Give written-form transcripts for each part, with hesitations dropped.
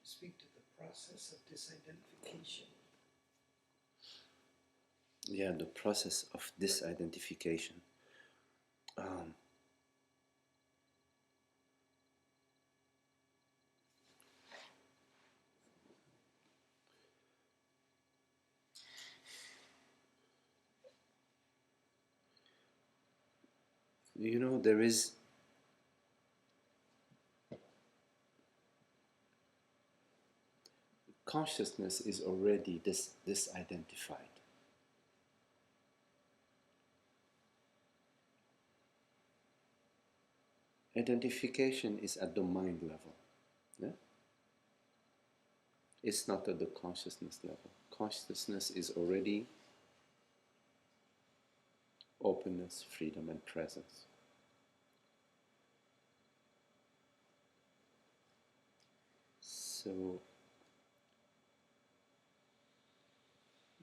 speak to the process of disidentification. Yeah, the process of disidentification. You know, there is consciousness is already disidentified. Identification is at the mind level. Yeah? It's not at the consciousness level. Consciousness is already openness, freedom, and presence. So,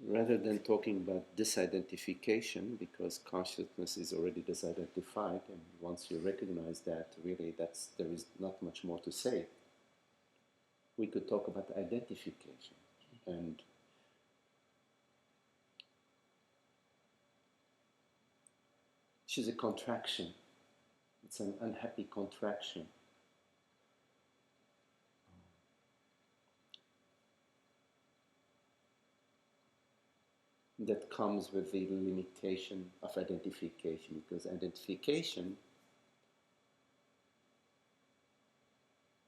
rather than talking about disidentification, because consciousness is already disidentified, and once you recognize that, really, there is not much more to say. We could talk about identification, and which is a contraction. It's an unhappy contraction. That comes with the limitation of identification, because identification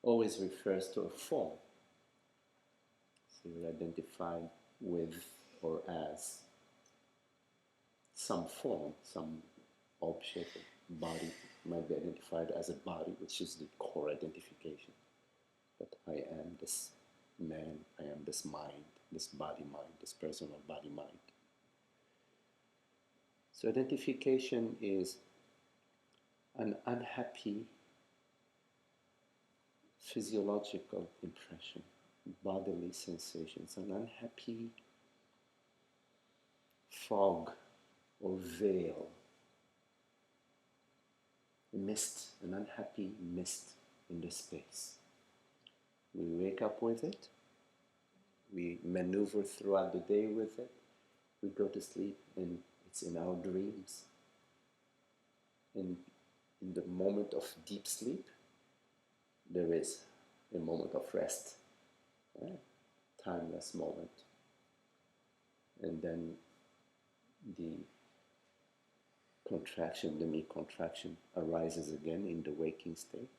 always refers to a form. So you're identified with or as some form, some object, body might be identified as a body, which is the core identification. But I am this man, I am this mind, this body-mind, this personal body-mind. So identification is an unhappy physiological impression, bodily sensations, an unhappy fog or veil, mist, an unhappy mist in the space. We wake up with it, we maneuver throughout the day with it, we go to sleep and it's in our dreams. And in the moment of deep sleep, there is a moment of rest, timeless moment. And then the contraction, the me contraction, arises again in the waking state,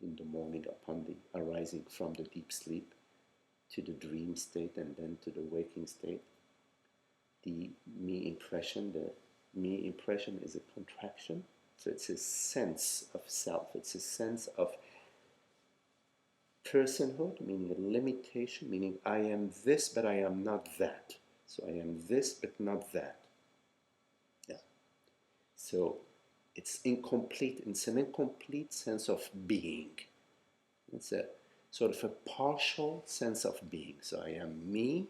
in the morning upon the arising from the deep sleep to the dream state and then to the waking state. The me impression is a contraction, so it's a sense of self, it's a sense of personhood, meaning a limitation, meaning I am this but I am not that. So I am this but not that. Yeah. So it's incomplete, it's an incomplete sense of being. It's a sort of a partial sense of being. So I am me,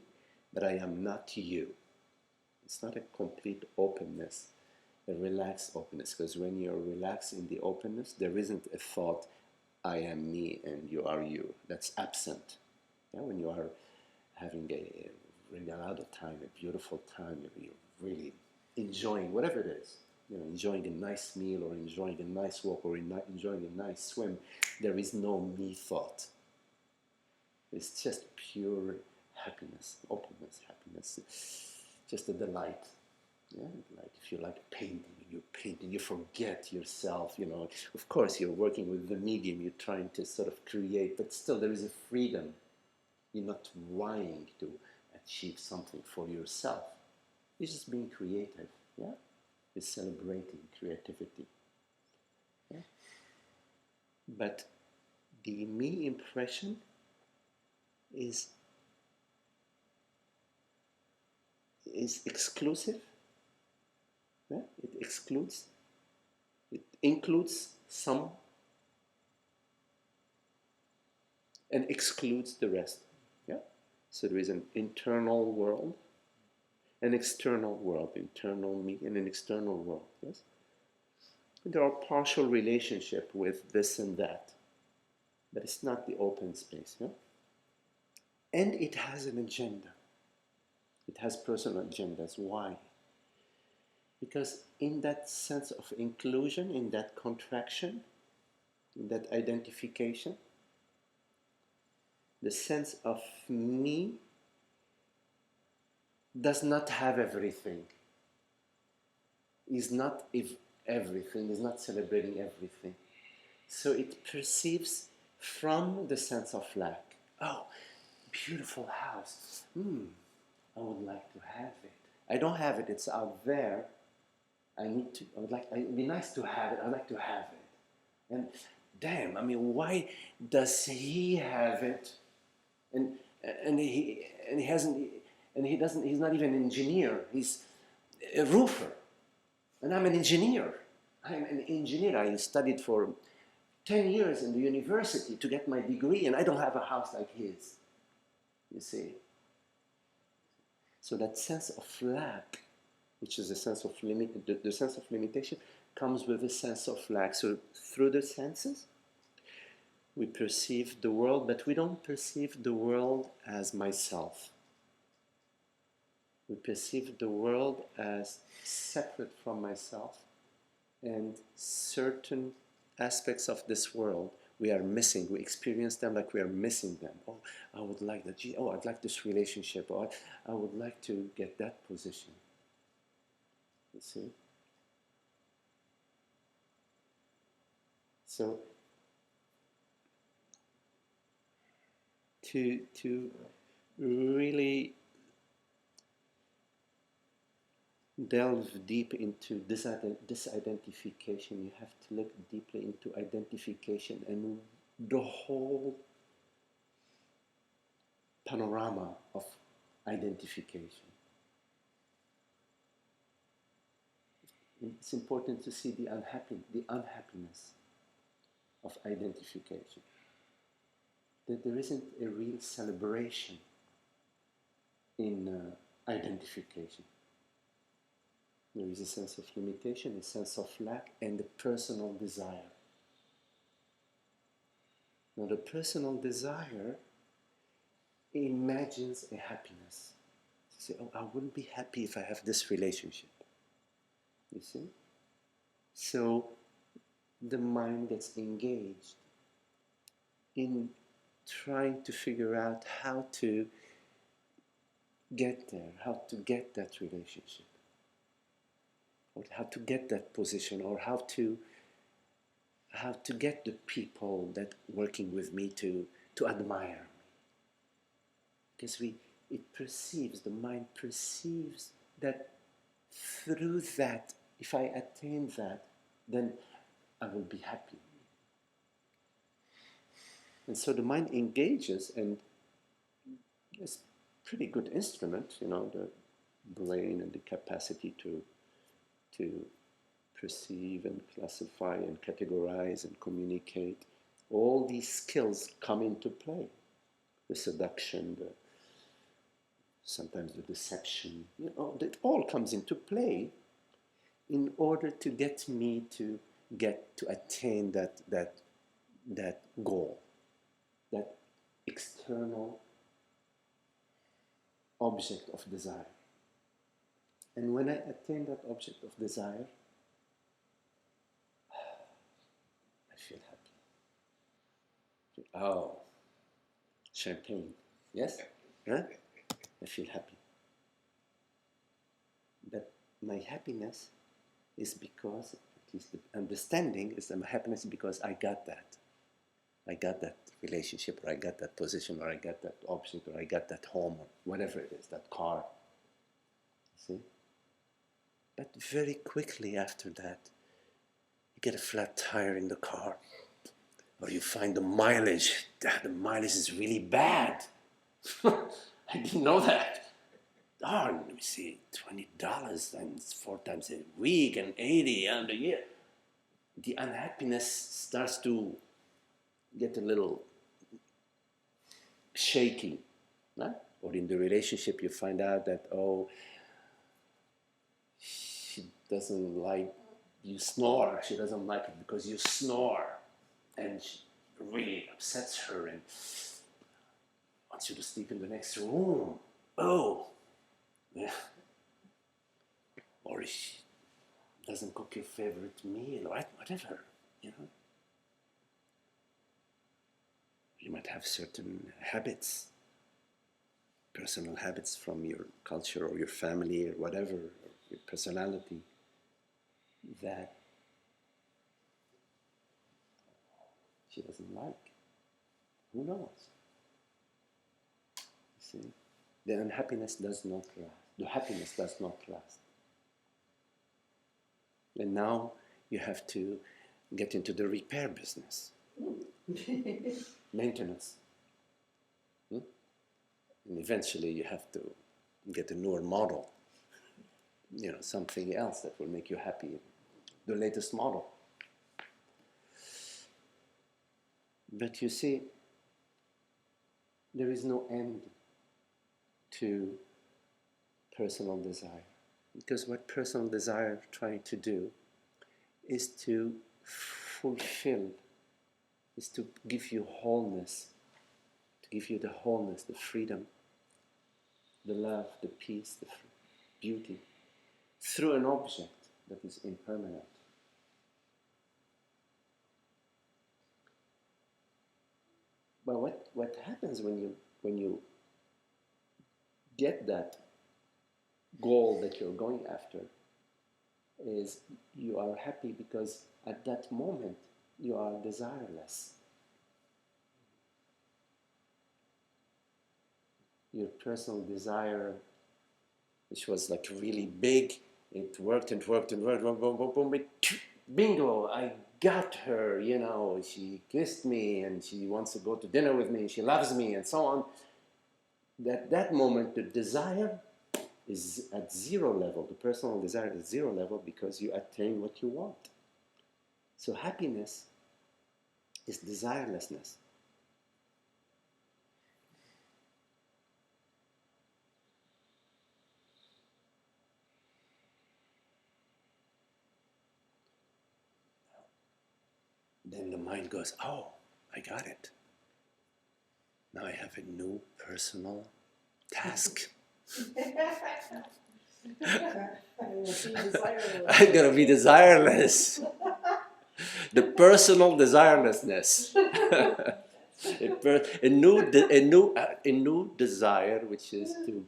but I am not you. It's not a complete openness, a relaxed openness, because when you're relaxed in the openness, there isn't a thought, I am me and you are you. That's absent. Yeah, when you are having a really a lot of time, a beautiful time, you're really enjoying whatever it is. You know, enjoying a nice meal or enjoying a nice walk or enjoying a nice swim. There is no me thought. It's just pure happiness, openness, happiness. Just a delight. Yeah, like if you like painting, you paint and you forget yourself, you know. Of course, you're working with the medium, you're trying to sort of create, but still there is a freedom. You're not trying to achieve something for yourself. You're just being creative, yeah? You're celebrating creativity. Yeah? But the me impression is exclusive. Yeah? It includes some and excludes the rest. Yeah? So there is an internal world, an external world, internal me and an external world. Yes? And there are partial relationship with this and that, but it's not the open space. Yeah? And it has an agenda. It has personal agendas. Why? Because in that sense of inclusion, in that contraction, in that identification, the sense of me does not have everything, is not everything, is not celebrating everything. So it perceives from the sense of lack. Oh, beautiful house. I would like to have it. I don't have it, it's out there. It'd be nice to have it, I'd like to have it. And damn, I mean, why does he have it? He hasn't, and he doesn't, he's not even an engineer, he's a roofer. And I'm an engineer. I'm an engineer. I studied for 10 years in the university to get my degree, and I don't have a house like his. You see? So that sense of lack, which is a sense of the sense of limitation, comes with a sense of lack. So through the senses, we perceive the world, but we don't perceive the world as myself. We perceive the world as separate from myself, and certain aspects of this world we are missing. We experience them like we are missing them. Oh, I would like that. Oh, I'd like this relationship. Or I would like to get that position. You see? So to really delve deep into disidentification, you have to look deeply into identification and the whole panorama of identification. It's important to see the unhappiness of identification. That there isn't a real celebration in identification. There is a sense of limitation, a sense of lack, and a personal desire. Now, the personal desire imagines a happiness. You say, oh, I wouldn't be happy if I have this relationship. You see? So the mind gets engaged in trying to figure out how to get there, how to get that relationship, or how to get that position, or how to get the people that working with me to admire me. Because the mind perceives that through that, if I attain that, then I will be happy. And so the mind engages, and it's a pretty good instrument, the brain and the capacity to perceive and classify and categorize and communicate. All these skills come into play. The seduction, sometimes the deception, it all comes into play in order to get me to attain that goal, that external object of desire. And when I attain that object of desire, I feel happy. Oh, champagne, yes? Huh? I feel happy. But my happiness is because, at least the understanding is that my happiness is because I got that. I got that relationship, or I got that position, or I got that object, or I got that home, or whatever it is, that car. See? But very quickly after that, you get a flat tire in the car, or you find the mileage is really bad. I didn't know that. Oh, let me see, $20 and 4 times a week and 80 and a year. The unhappiness starts to get a little shaky. Right? Or in the relationship, you find out that, she doesn't like you snore. She doesn't like it because you snore. And it really upsets her. And wants you to sleep in the next room. Oh, yeah. Or she doesn't cook your favorite meal, or whatever, you know. You might have certain habits, personal habits from your culture or your family or whatever, or your personality, that she doesn't like. Who knows? You see? The unhappiness does not last. The happiness does not last. And now you have to get into the repair business. Maintenance. And eventually you have to get a newer model. You know, something else that will make you happy. The latest model. But you see, there is no end to personal desire. Because what personal desire is trying to do is to fulfill, is to give you wholeness, to give you the wholeness, the freedom, the love, the peace, the beauty, through an object that is impermanent. But what happens when you get that goal that you're going after is you are happy because at that moment you are desireless. Your personal desire, which was like really big, it worked and worked and worked, boom, boom, boom, boom, bingo, I got her, you know, she kissed me and she wants to go to dinner with me, she loves me and so on. That moment, the desire is at zero level. The personal desire is zero level because you attain what you want. So happiness is desirelessness. Then the mind goes, oh, I got it. Now I have a new personal task. I'm gonna be desireless. The personal desirelessness. a new desire, which is to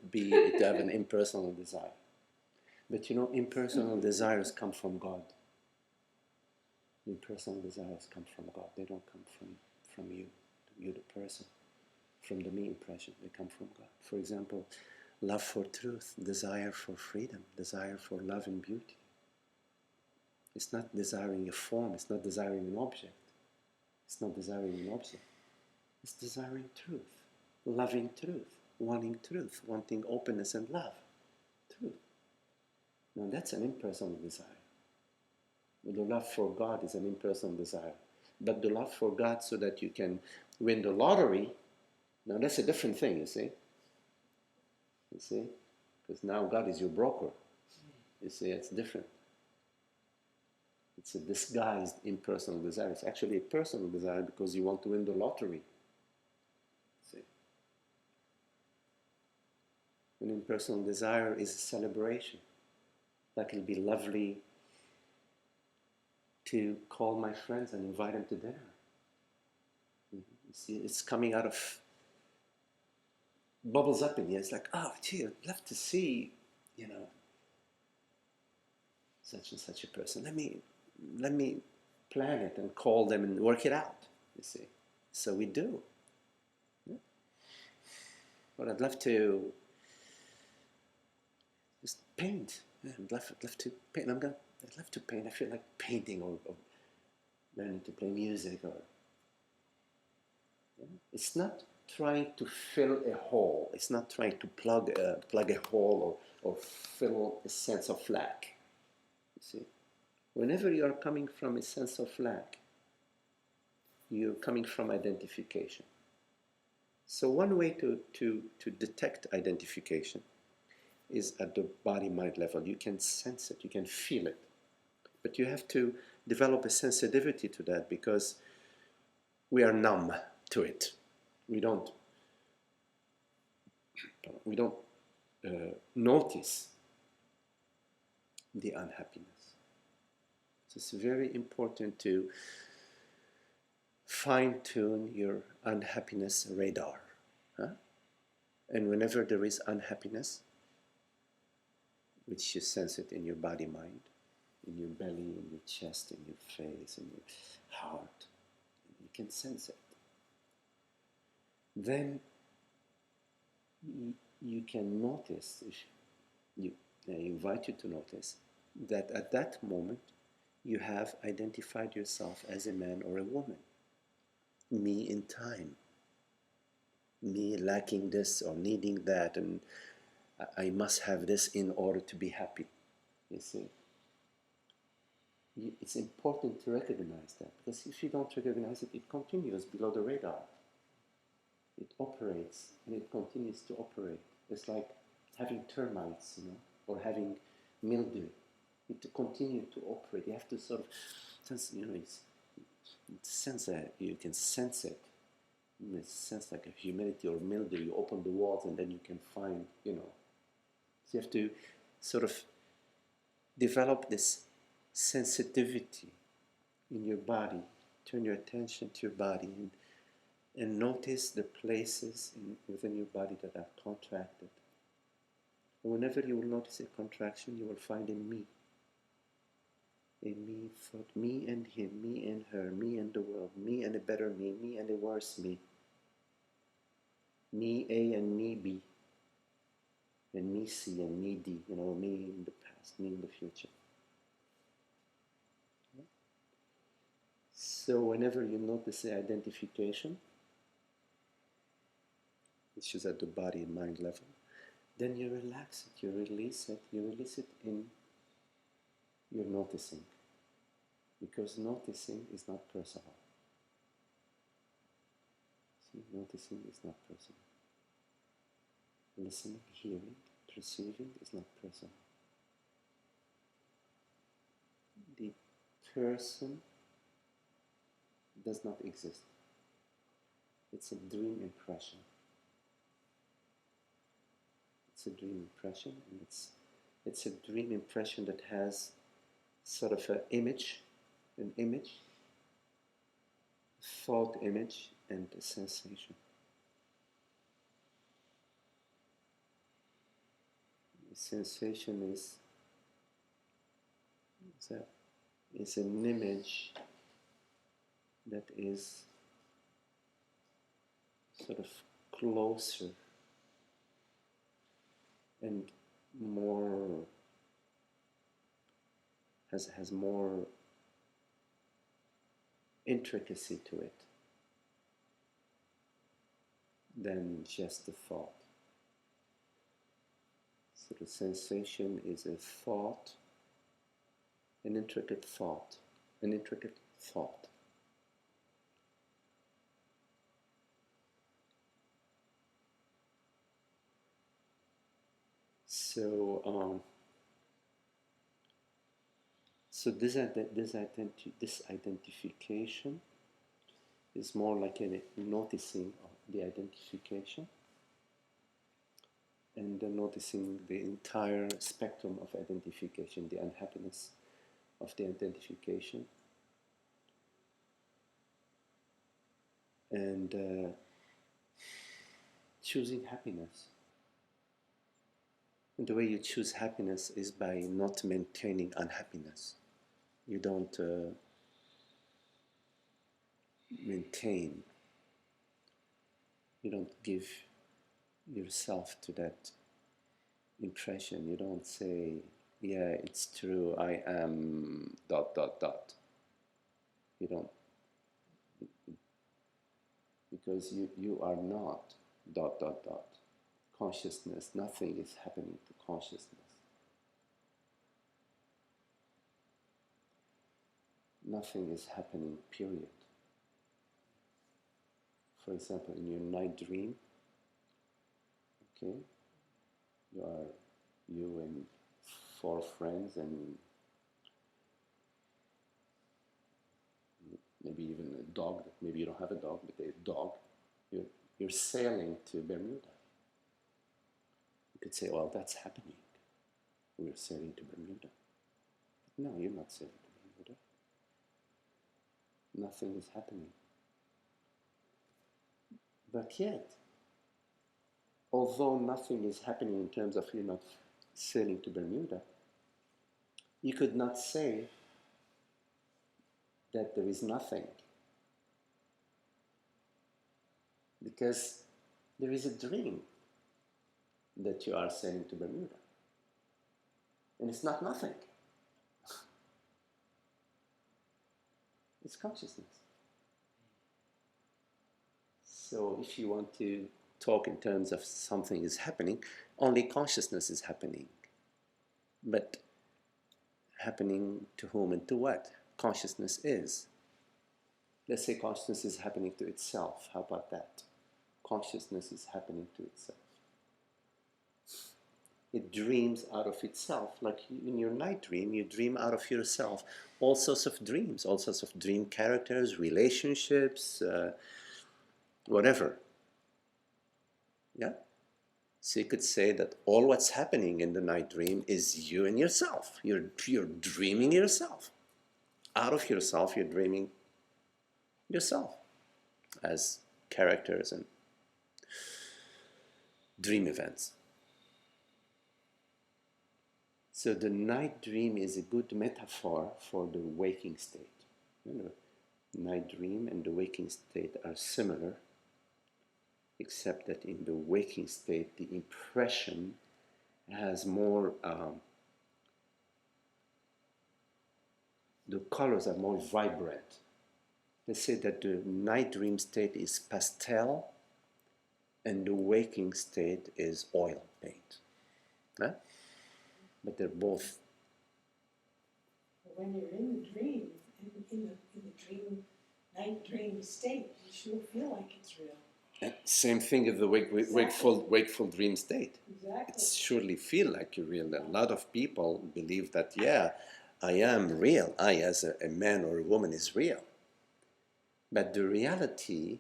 have an impersonal desire. But you know, impersonal desires come from God. Impersonal desires come from God. They don't come from you, the person, from the me impression. They come from God. For example, love for truth, desire for freedom, desire for love and beauty. It's not desiring a form, it's not desiring an object. It's not desiring an object. It's desiring truth, loving truth, wanting openness and love. Truth. Now that's an impersonal desire. The love for God is an impersonal desire. But the love for God so that you can win the lottery, now that's a different thing, you see? You see? Because now God is your broker. You see, it's different. It's a disguised impersonal desire. It's actually a personal desire because you want to win the lottery. See? An impersonal desire is a celebration. Like it'll be lovely to call my friends and invite them to dinner. You see, it's coming out of, bubbles up in you. It's like, oh, gee, I'd love to see, you know, such and such a person. Let me plan it and call them and work it out, you see. So we do. Yeah. But I'd love to just paint. Yeah, I'd love to paint. I'd love to paint. I feel like painting or learning to play music. Or yeah. It's not trying to fill a hole. It's not trying to plug a hole or fill a sense of lack. You see, whenever you are coming from a sense of lack, you're coming from identification. So one way to detect identification is at the body-mind level. You can sense it, you can feel it. But you have to develop a sensitivity to that because we are numb to it. We don't notice the unhappiness. So it's very important to fine-tune your unhappiness radar. Huh? And whenever there is unhappiness, which you sense it in your body, mind, in your belly, in your chest, in your face, in your heart, you can sense it. Then you can notice, I invite you to notice, that at that moment you have identified yourself as a man or a woman. Me in time. Me lacking this or needing that, and I must have this in order to be happy. You see? It's important to recognize that, because if you don't recognize it, it continues below the radar. It operates and it continues to operate. It's like having termites, or having mildew. It continues to operate. You have to sort of sense, you can sense it. It sense like a humidity or mildew. You open the walls and then you can find, So you have to sort of develop this sensitivity in your body. Turn your attention to your body and notice the places within your body that are contracted. And whenever you will notice a contraction, you will find a me. A me thought, me and him, me and her, me and the world, me and a better me and a worse me. Me A and me B. And me C and me D. Me in the past, me in the future. So whenever you notice the identification, which is at the body and mind level, then you relax it, you release it in your noticing. Because noticing is not personal. See, noticing is not personal. Listening, hearing, perceiving is not personal. The person does not exist. It's a dream impression. It's a dream impression, and it's a dream impression that has sort of an image, thought image, and a sensation. The sensation is an image that is sort of closer and more has more intricacy to it than just the thought. So the sensation is a thought, an intricate thought. So this identification is more like a noticing of the identification, and then noticing the entire spectrum of identification, the unhappiness of the identification, and choosing happiness. And the way you choose happiness is by not maintaining unhappiness. You don't maintain, you don't give yourself to that impression. You don't say, yeah, it's true, I am ... You don't, because you are not ... Consciousness, nothing is happening to consciousness. Nothing is happening, period. For example, in your night dream, okay, you and 4 friends, and maybe even a dog. Maybe you don't have a dog, but a dog. You're sailing to Bermuda. could say, well, that's happening. We're sailing to Bermuda. But no, you're not sailing to Bermuda. Nothing is happening. But yet, although nothing is happening in terms of you're not sailing to Bermuda, you could not say that there is nothing. Because there is a dream that you are sailing to Bermuda. And it's not nothing. It's consciousness. So if you want to talk in terms of something is happening, only consciousness is happening. But happening to whom and to what? Consciousness is. Let's say consciousness is happening to itself. How about that? Consciousness is happening to itself. It dreams out of itself, like in your night dream, you dream out of yourself. All sorts of dreams, all sorts of dream characters, relationships, whatever. Yeah? So you could say that all what's happening in the night dream is you and yourself. You're dreaming yourself. Out of yourself, you're dreaming yourself as characters and dream events. So the night dream is a good metaphor for the waking state. You know, night dream and the waking state are similar, except that in the waking state, the impression has more, the colors are more vibrant. They say that the night dream state is pastel and the waking state is oil paint. Huh? But they're both. When you're in the dream, in the dream, night dream state, you sure feel like it's real. Same thing as the wakeful dream state. Exactly. It surely feel like you're real. A lot of people believe that, yeah, I am real. I, as a man or a woman, is real. But the reality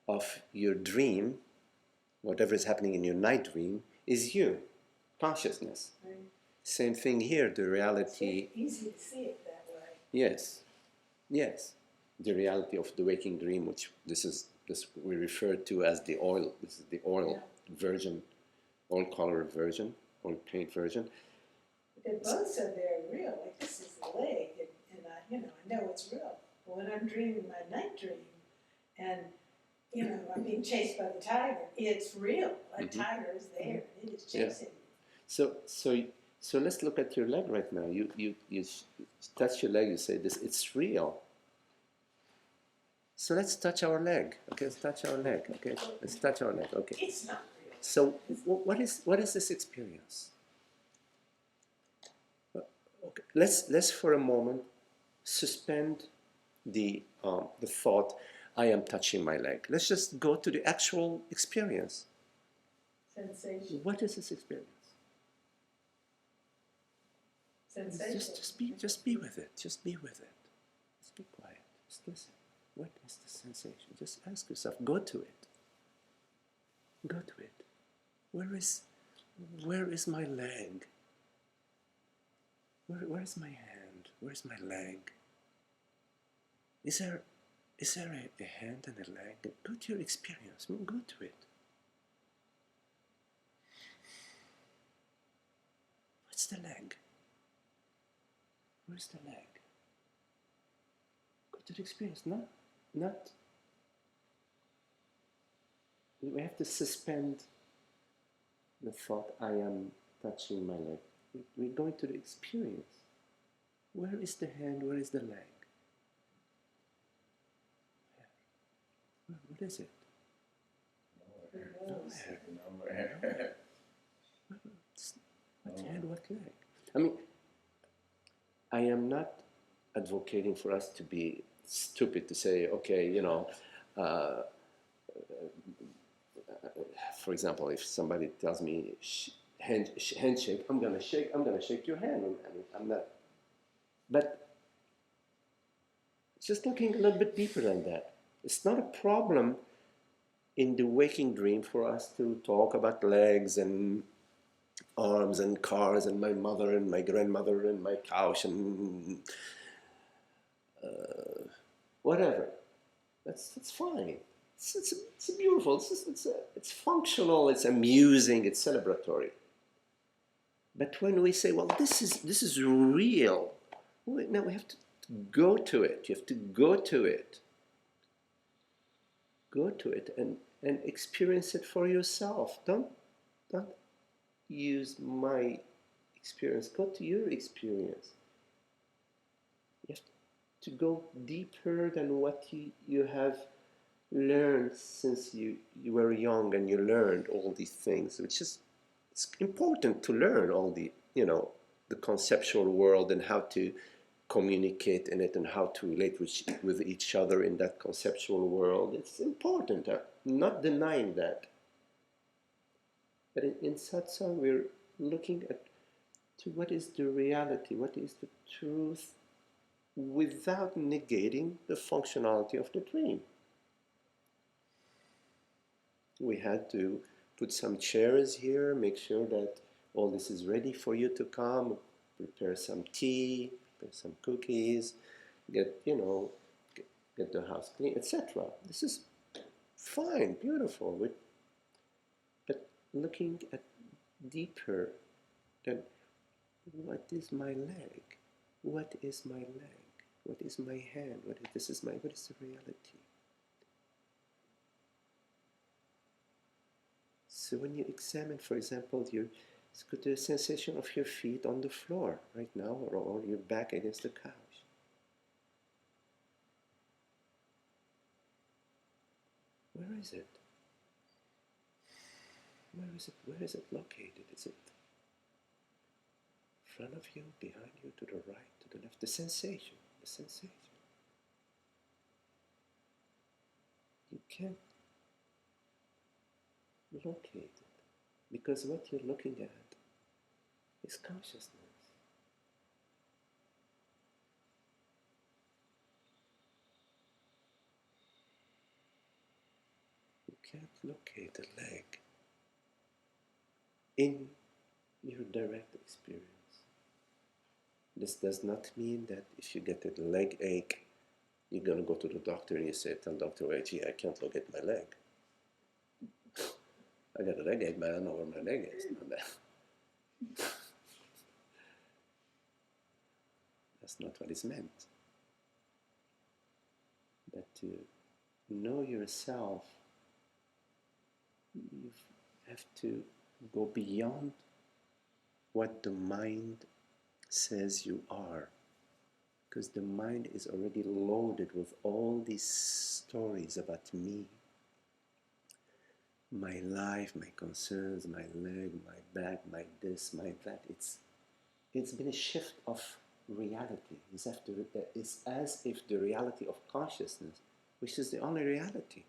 of your dream, whatever is happening in your night dream, is you, consciousness. Right. Same thing here, the reality. It's easy to see it that way. Yes, yes. The reality of the waking dream, which this we refer to as the oil. This is the oil version, oil color version, oil paint version. They both said they're real. Like, this is the leg, and I know it's real. But when I'm dreaming my night dream, and I'm being chased by the tiger, it's real. A tiger is there. It is chasing me. So let's look at your leg right now. You touch your leg. You say this. It's real. So let's touch our leg. Okay, let's touch our leg. Okay, let's touch our leg. Okay. It's not real. So what is this experience? Okay, let's for a moment suspend the thought. I am touching my leg. Let's just go to the actual experience. Sensation. What is this experience? Sensation. Just be with it. Just be with it. Just be quiet. Just listen. What is the sensation? Just ask yourself. Go to it. Go to it. Where is my leg? Where is my hand? Where is my leg? Is there a hand and a leg? Go to your experience. Go to it. What's the leg? Where's the leg? Go to the experience. Not. We have to suspend the thought, I am touching my leg. We're going to the experience. Where is the hand? Where is the leg? What is it? Nowhere. What hand, what leg? I mean, I am not advocating for us to be stupid to say, okay, for example, if somebody tells me handshake, I'm gonna shake your hand. I'm not. But just looking a little bit deeper than that, it's not a problem in the waking dream for us to talk about legs and arms and cars and my mother and my grandmother and my couch and whatever. That's fine. It's beautiful. It's functional. It's amusing. It's celebratory. But when we say, well, this is real, now we have to go to it. You have to go to it. Go to it and experience it for yourself. Don't use my experience. Go to your experience. You have to go deeper than what you have learned since you were young, and you learned all these things, which is, it's important to learn all the, the conceptual world and how to communicate in it and how to relate with each other in that conceptual world. It's important. I'm not denying that. But in satsang, we're looking at to what is the reality, what is the truth, without negating the functionality of the dream. We had to put some chairs here, make sure that all this is ready for you to come, prepare some tea, prepare some cookies, get the house clean, etc. This is fine, beautiful, but looking at deeper than what is my leg? What is my leg? What is my hand? What is the reality? So when you examine, for example, the sensation of your feet on the floor right now, or your back against the couch. Where is it? Where is it? Where is it located? Is it in front of you, behind you, to the right, to the left? The sensation. You can't locate it, because what you're looking at is consciousness. You can't locate a leg in your direct experience. This does not mean that if you get a leg ache, you're going to go to the doctor and you say, tell Dr. Wait, gee, I can't look at my leg. I got a leg ache, but I don't know where my leg is. That's not what is meant. But to know yourself, you have to go beyond what the mind says you are. Because the mind is already loaded with all these stories about me. My life, my concerns, my leg, my back, my this, my that. It's been a shift of reality. It's as if the reality of consciousness, which is the only reality,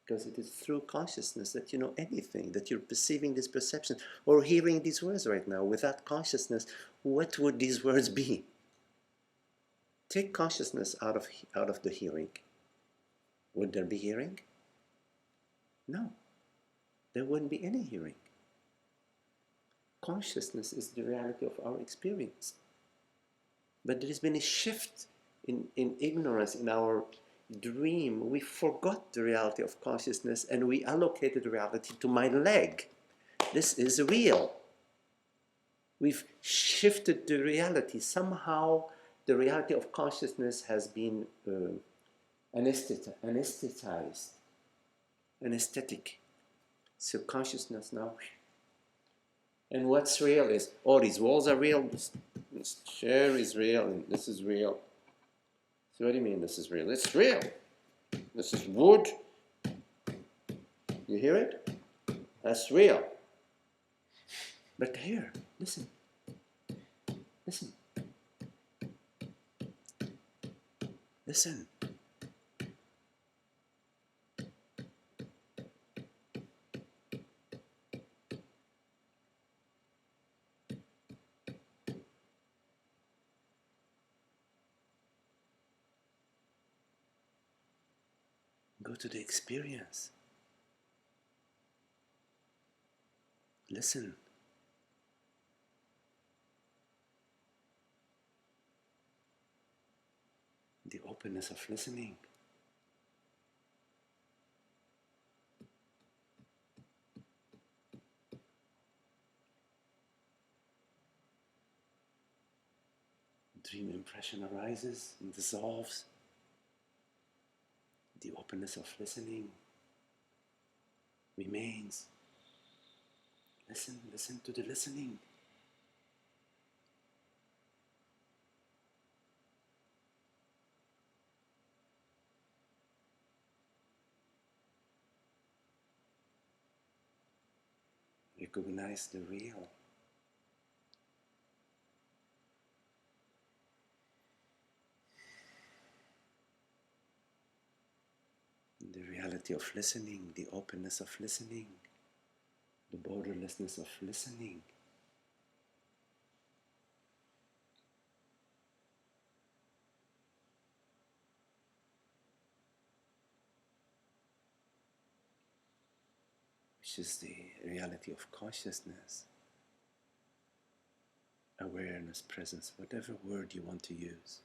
because it is through consciousness that you know anything, that you're perceiving this perception or hearing these words right now. Without consciousness, what would these words be? Take consciousness out of the hearing. Would there be hearing? No. There wouldn't be any hearing. Consciousness is the reality of our experience. But there has been a shift in ignorance in our dream. We forgot the reality of consciousness and we allocated reality to my leg. This is real. We've shifted the reality. Somehow the reality of consciousness has been anesthetized, anesthetic. So consciousness now. And what's real is, oh, these walls are real, this chair is real, and this is real. So what do you mean this is real? It's real. This is wood. You hear it? That's real. But here, listen. Listen. Listen. Go to the experience. Listen. the openness of listening. Dream impression arises and dissolves. The openness of listening remains. Listen to the listening. Recognize the real. The reality of listening, the openness of listening, the borderlessness of listening. Which is the reality of consciousness, awareness, presence, whatever word you want to use.